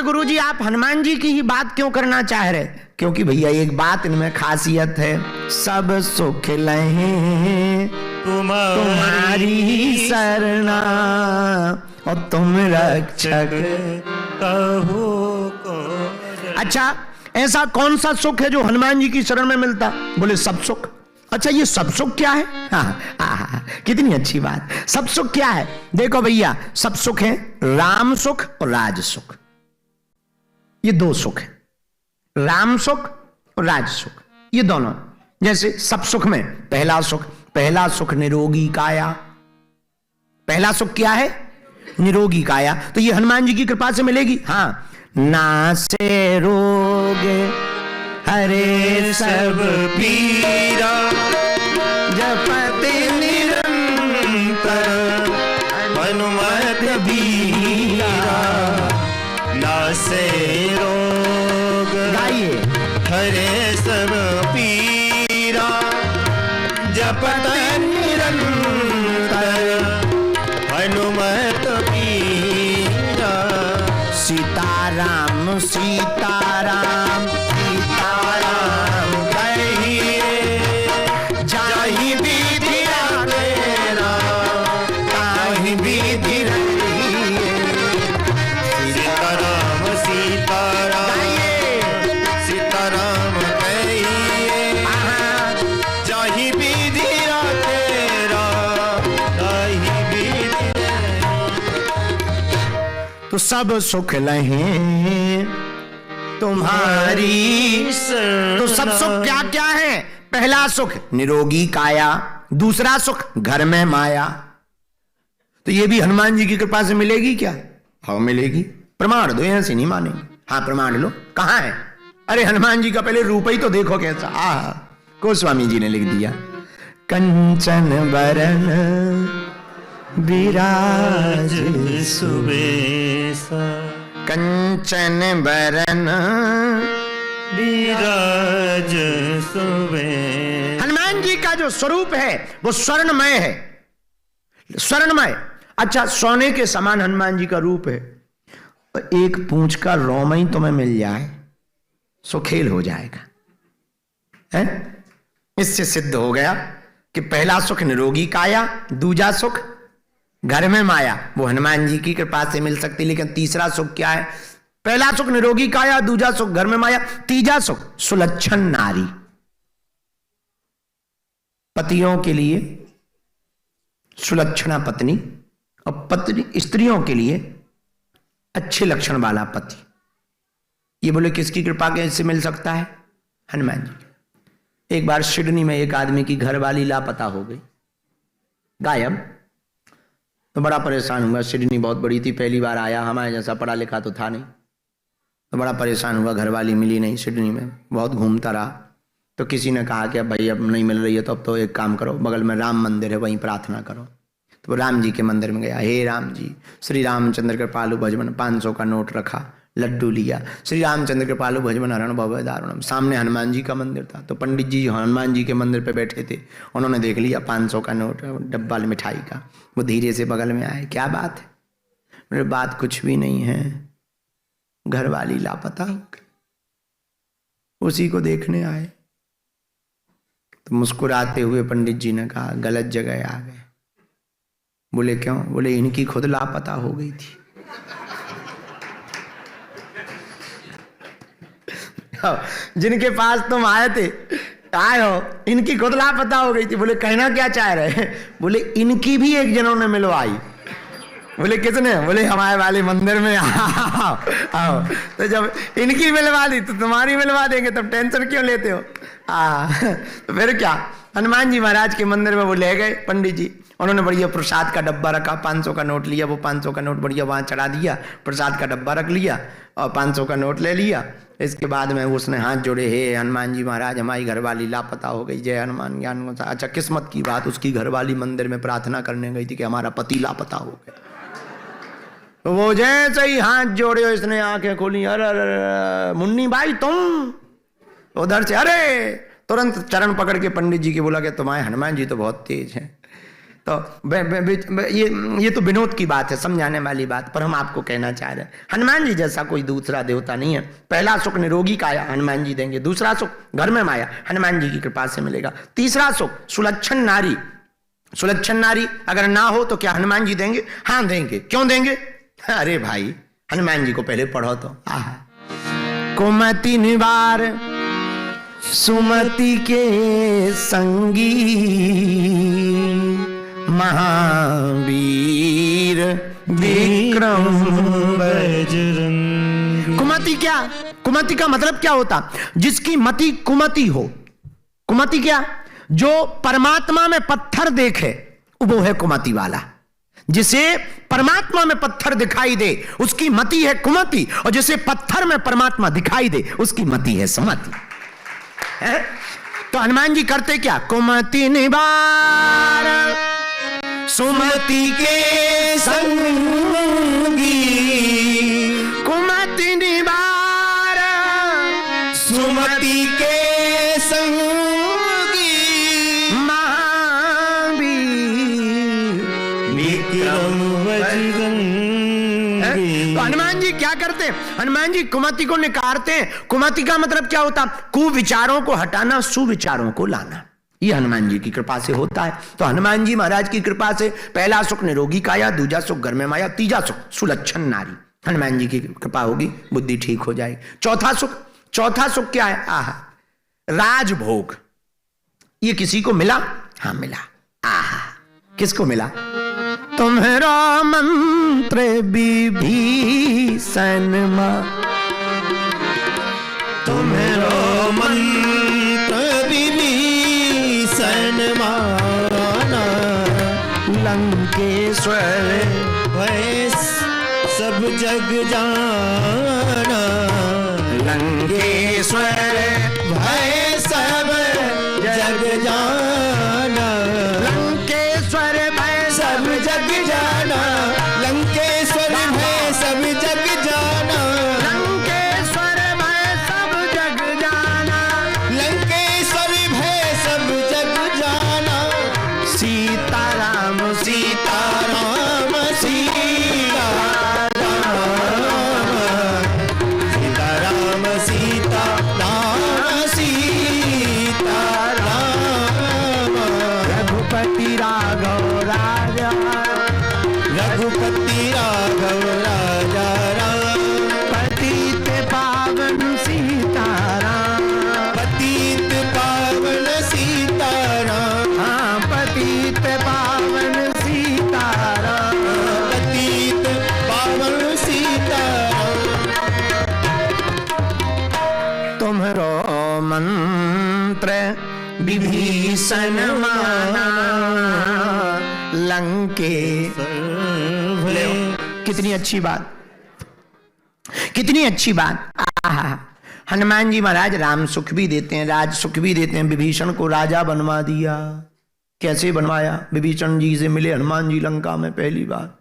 गुरुजी आप हनुमान जी की ही बात क्यों करना चाह रहे? क्योंकि भैया एक बात इनमें खासियत है, सब सुख लहे तुम्हारी सरना और तुम रक्षक कहो को। अच्छा, ऐसा कौन सा सुख है जो हनुमान जी की शरण में मिलता? बोले सब सुख। अच्छा, ये सब सुख क्या है? हाँ, कितनी अच्छी बात। सब सुख क्या है? देखो भैया, सब सुख है राम सुख और राज सुख। ये दो सुख है, राम सुख और राज सुख, ये दोनों। जैसे सब सुख में पहला सुख निरोगी काया। पहला सुख क्या है? निरोगी काया। तो ये हनुमान जी की कृपा से मिलेगी। हाँ, नासे रोग हरे सब पीरा जपते निरंतर हनुमत बीरा। नासे रोग गाइए, हरे सब पीरा जपत निरंतर हनुमत बीरा। सीताराम सीताराम सीताराम कहिए, जाहि विधि तेरा ताहि विधि रहिए। सीताराम सीताराम सीताराम कहिए, जाहि विधि तेरा ताहि विधि। तो सब सुख लहे तुम्हारी। तो सब सुख क्या क्या है? पहला सुख निरोगी काया, दूसरा सुख घर में माया। तो ये भी हनुमान जी की कृपा से मिलेगी क्या? हाँ मिलेगी। प्रमाण दो, यहां से नहीं मानेंगे। हाँ प्रमाण लो। कहां है? अरे हनुमान जी का पहले रूप ही तो देखो कैसा। गोस्वामी जी ने लिख दिया, कंचन बरन विराज सुबेसा। कंचन बरन विराज सुबे। हनुमान जी का जो स्वरूप है वो स्वर्णमय है, स्वर्णमय। अच्छा, सोने के समान हनुमान जी का रूप है। एक पूंछ का रोम ही तुम्हें मिल जाए सो खेल हो जाएगा है? इससे सिद्ध हो गया कि पहला सुख निरोगी काया, दूजा सुख घर में माया, वो हनुमान जी की कृपा से मिल सकती। लेकिन तीसरा सुख क्या है? पहला सुख निरोगी काया, दूजा सुख घर में माया, तीजा सुख सुलक्षण नारी। पतियों के लिए सुलक्षणा पत्नी और पत्नी स्त्रियों के लिए अच्छे लक्षण वाला पति। ये बोले किसकी कृपा कैसे मिल सकता है? हनुमान जी। एक बार सिडनी में एक आदमी की घरवाली लापता हो गई, गायब। तो बड़ा परेशान हुआ। सिडनी बहुत बड़ी थी, पहली बार आया, हमारे जैसा पढ़ा लिखा तो था नहीं। तो बड़ा परेशान हुआ, घरवाली मिली नहीं सिडनी में, बहुत घूमता रहा। तो किसी ने कहा कि अब भाई अब नहीं मिल रही है तो अब तो एक काम करो, बगल में राम मंदिर है वहीं प्रार्थना करो। तो राम जी के मंदिर में गया। हे राम जी, श्री रामचंद्र कृपालु भजमन, 500 का नोट रखा, लड्डू लिया। श्री रामचंद्र कृपालु भजमन हरण भव दारुणम। सामने हनुमान जी का मंदिर था। तो पंडित जी हनुमान जी के मंदिर पे बैठे थे। उन्होंने देख लिया 500 का नोट डब्बा मिठाई का। वो धीरे से बगल में आए, क्या बात है? मेरे बात कुछ भी नहीं है, घरवाली लापता हो गई, उसी को देखने आए। तो मुस्कुराते हुए पंडित जी ने कहा गलत जगह आ गए। बोले क्यों? बोले इनकी खुद लापता हो गई थी। जिनके पास तुम आए थे, आए हो, इनकी खुद लापता हो गई थी। बोले कहना क्या चाह रहे? बोले इनकी भी एक जनों ने मिलवाई। बोले किसने? बोले हमारे वाले मंदिर में आओ। तो जब इनकी मिलवा दी तो तुम्हारी मिलवा देंगे, तब टेंशन क्यों लेते हो? तो फिर क्या, हनुमान जी महाराज के मंदिर में वो ले गए पंडित जी। उन्होंने बढ़िया प्रसाद का डब्बा रखा, 500 का नोट लिया। वो 500 का नोट बढ़िया वहां चढ़ा दिया, प्रसाद का डब्बा रख लिया और 500 का नोट ले लिया। इसके बाद में उसने हाथ जोड़े, हे हनुमान जी महाराज, हमारी घरवाली लापता हो गई, जय हनुमान ज्ञान। अच्छा, किस्मत की बात, उसकी घरवाली मंदिर में प्रार्थना करने गई थी कि हमारा पति लापता हो गया। तो वो जैसे ही हाथ जोड़े इसने आंखें खोली, अरे मुन्नी भाई तुम। उधर से अरे तुरंत चरण पकड़ के पंडित जी के बोला कि तुम्हारे हनुमान जी तो बहुत तेज हैं। तो ये तो विनोद की बात है, समझाने वाली बात, पर हम आपको कहना चाह रहे हैं हनुमान जी जैसा कोई दूसरा देवता नहीं है। पहला सुख निरोगी काया हनुमान जी देंगे, दूसरा सुख घर में माया हनुमान जी की कृपा से मिलेगा, तीसरा सुख सुलक्षण नारी, सुलक्षण नारी अगर ना हो तो क्या हनुमान जी देंगे? हाँ देंगे। क्यों देंगे? अरे भाई हनुमान जी को पहले पढ़ो तो। कुमति निवार सुमति के संगी महावीर विक्रम बजरंगी। कुमति क्या? कुमति का मतलब क्या होता? जिसकी मति कुमति हो। कुमति क्या? जो परमात्मा में पत्थर देखे वो है कुमति वाला। जिसे परमात्मा में पत्थर दिखाई दे उसकी मति है कुमति, और जिसे पत्थर में परमात्मा दिखाई दे उसकी मति है सुमति। तो हनुमान जी करते क्या? कुमति निवार सुमति के संगी, कुमति निवार सुमति के संगी महावीर विक्रम बजरंगी। तो हनुमान जी क्या करते हैं? हनुमान जी कुमति को निकारते हैं। कुमति का मतलब क्या होता? कुविचारों को हटाना, सुविचारों को लाना। ये हनुमान जी की कृपा से होता है। तो हनुमान जी महाराज की कृपा से पहला सुख निरोगी काया, दूजा सुख घर में माया, तीजा सुख सुलक्षण नारी। हनुमान जी की कृपा होगी बुद्धि ठीक हो जाएगी। चौथा सुख, चौथा सुख क्या है? आहा राजभोग। ये किसी को मिला? हाँ मिला। आहा किसको मिला? तुम्हारा मंत्र विभीषण मां, तुम्हारो मंत्र विभीषण माना, लंकेश्वर भय सब जग जाना, लंकेश्वर भय सब जग जाना, लंकेश्वर भय सब जग जाना, लंकेश्वर भय सब जग जाना, लंकेश्वर भय सब जग जाना, लंकेश्वर भय सब जग जाना, सीताराम सीताराम सीताराम, सीताराम सीताराम सीताराम, रघुपति राघव राजा, रघुपति राघव राजा राम, पतित पावन सीताराम, पतित पावन सीताराम, हाँ पतित पावन सीताराम, पतित पावन सीताराम, तुम्हारो मंत्र विभीषण माना, लंके। कितनी अच्छी बात, कितनी अच्छी बात। आहा हनुमान जी महाराज राम सुख भी देते हैं, राज सुख भी देते हैं। विभीषण को राजा बनवा दिया। कैसे बनवाया? विभीषण जी से मिले हनुमान जी लंका में पहली बार,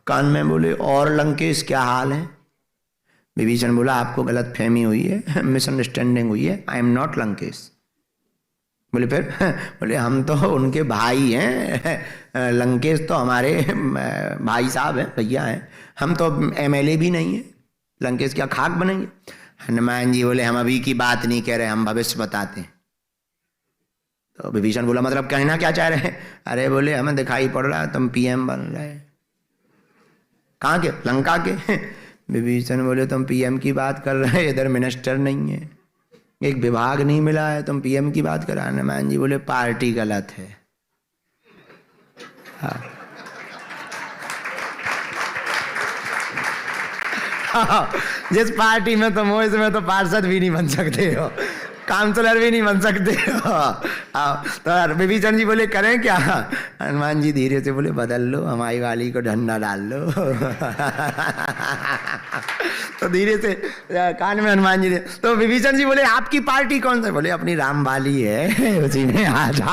कान में बोले और लंकेश क्या हाल है? विभीषण बोला आपको गलत फहमी हुई है, मिसअंडरस्टैंडिंग हुई है, आई एम नॉट लंकेश। बोले फिर? बोले हम तो उनके भाई हैं, लंकेश तो हमारे भाई साहब हैं, भैया हैं, हम तो एमएलए भी नहीं है, लंकेश क्या खाक बनेंगे? हनुमान जी बोले हम अभी की बात नहीं कह रहे, हम भविष्य बताते हैं। तो विभीषण बोला मतलब कहना क्या चाह रहे हैं? अरे बोले हमें दिखाई पड़ रहा है तुम पीएम बन रहे। कहाँ के? लंका के। विभीषण बोले तुम पीएम की बात कर रहे हैं, इधर मिनिस्टर नहीं है, एक विभाग नहीं मिला है, तुम पीएम की बात कर रहे। हनुमान जी बोले पार्टी गलत है। हाँ। जिस पार्टी में तुम हो इसमें तो पार्षद भी नहीं बन सकते हो, काउंसलर भी नहीं बन सकते हो। तो विभीषण जी बोले करें क्या? हनुमान जी धीरे से बोले बदल लो, हमारी वाली को डंडा डाल लो। तो धीरे से कान में हनुमान जी ने, तो विभीषण जी बोले आपकी पार्टी कौन सा? बोले अपनी राम वाली है, उसी में आ जा।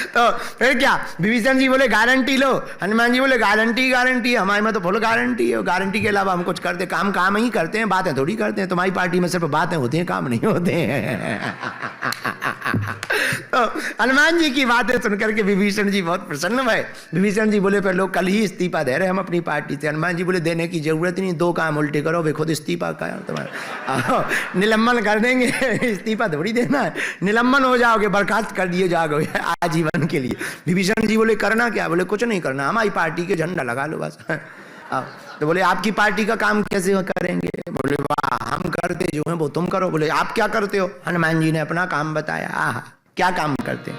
तो फिर क्या, विभीषण जी बोले गारंटी लो, हनुमान जी बोले गारंटी गारंटी, हमारे में तो फुल गारंटी है, गारंटी के अलावा हम कुछ करते, काम काम ही करते हैं, बातें थोड़ी करते हैं। तुम्हारी पार्टी में सिर्फ बातें होती हैं, काम नहीं होते हैं। तो हनुमान जी की बातें सुनकर के विभीषण जी बहुत प्रसन्न हुए। विभीषण जी बोले फिर लोग कल ही इस्तीफा दे रहे हम अपनी पार्टी से। हनुमान जी बोले देने की जरूरत नहीं, 2 काम उल्टे करो, वे खुद इस्तीफा का तुम्हारा निलंबन कर देंगे, इस्तीफा थोड़ी देना है, निलंबन हो जाओगे, बर्खास्त कर दिए जाओगे आजीवन के लिए। विभीषण जी बोले करना क्या? बोले कुछ नहीं करना, हमारी पार्टी के झंडा लगा लो बस। तो बोले आपकी पार्टी का काम कैसे करेंगे? बोले वाह, हम करते जो है वो तुम करो। बोले आप क्या करते हो? हनुमान जी ने अपना काम बताया। आहा, क्या काम करते हैं?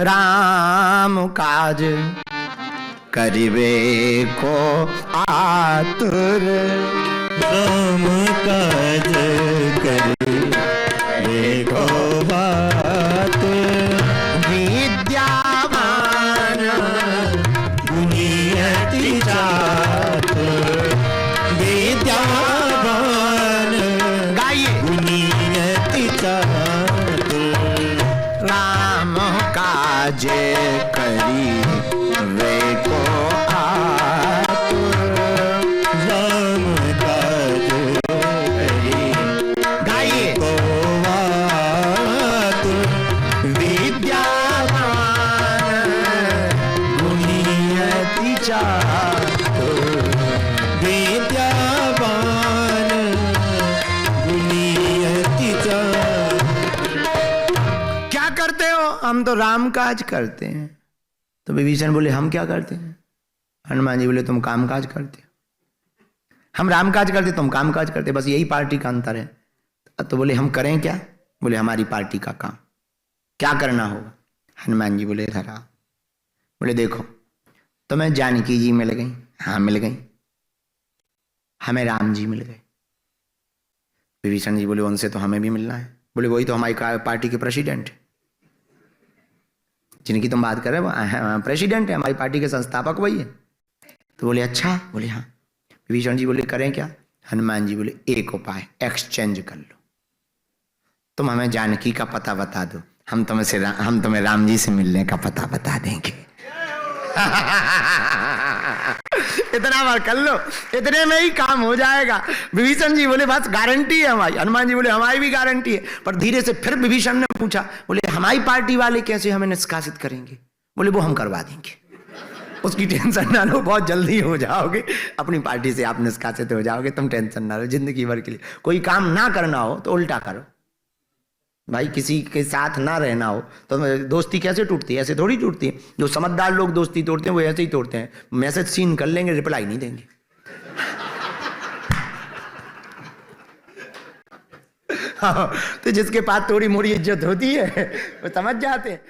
राम काज करिबे को आतुर, राम काज करिबे को आतुर, विद्यावान गुणी अति चातुर, विद्यावान गाइए। गुणी अति चातुर, राम काज करी वे को आतुर, राम काज करी गाइए। को आतुर, विद्यावान गुणी अति चातुर, विद्यावान गुणी अति चातुर। क्या करते हो? हम तो राम काज करते हैं। तो विभीषण बोले हम क्या करते हैं? हनुमान जी बोले तुम काम काज करते हो, हम राम काज करते, तुम काम काज करते, बस यही पार्टी का अंतर है। तो बोले हम करें क्या? बोले हमारी पार्टी का काम क्या करना होगा? हनुमान जी बोले धरा। बोले देखो, तुम्हें जानकी जी मिल गई, हाँ मिल गई, हमें राम जी मिल गए। विभीषण जी बोले उनसे तो हमें भी मिलना है। बोले वही तो हमारी पार्टी के प्रेसिडेंट है, जिनकी तुम बात कर रहे हो प्रेसिडेंट है, हमारी पार्टी के संस्थापक वही है। तो बोले अच्छा? बोले हाँ। विभीषण जी बोले करें क्या? हनुमान जी बोले एक उपाय, एक्सचेंज कर लो, तुम हमें जानकी का पता बता दो, हम तुम्हें राम जी से मिलने का पता बता देंगे। इतना बार कर लो, इतने में ही काम हो जाएगा। विभीषण जी बोले बस गारंटी है हमारी। हनुमान जी बोले हमारी भी गारंटी है। पर धीरे से फिर विभीषण ने पूछा, बोले हमारी पार्टी वाले कैसे हमें निष्कासित करेंगे? बोले वो हम करवा देंगे, उसकी टेंशन ना लो, बहुत जल्दी हो जाओगे, अपनी पार्टी से आप निष्कासित हो जाओगे, तुम टेंशन ना लो। जिंदगी भर के लिए कोई काम ना करना हो तो उल्टा करो भाई, किसी के साथ ना रहना हो तो दोस्ती कैसे टूटती है? ऐसे थोड़ी टूटती है। जो समझदार लोग दोस्ती तोड़ते हैं वो ऐसे ही तोड़ते हैं, मैसेज सीन कर लेंगे, रिप्लाई नहीं देंगे। तो जिसके पास थोड़ी मोड़ी इज्जत होती है वो समझ जाते हैं।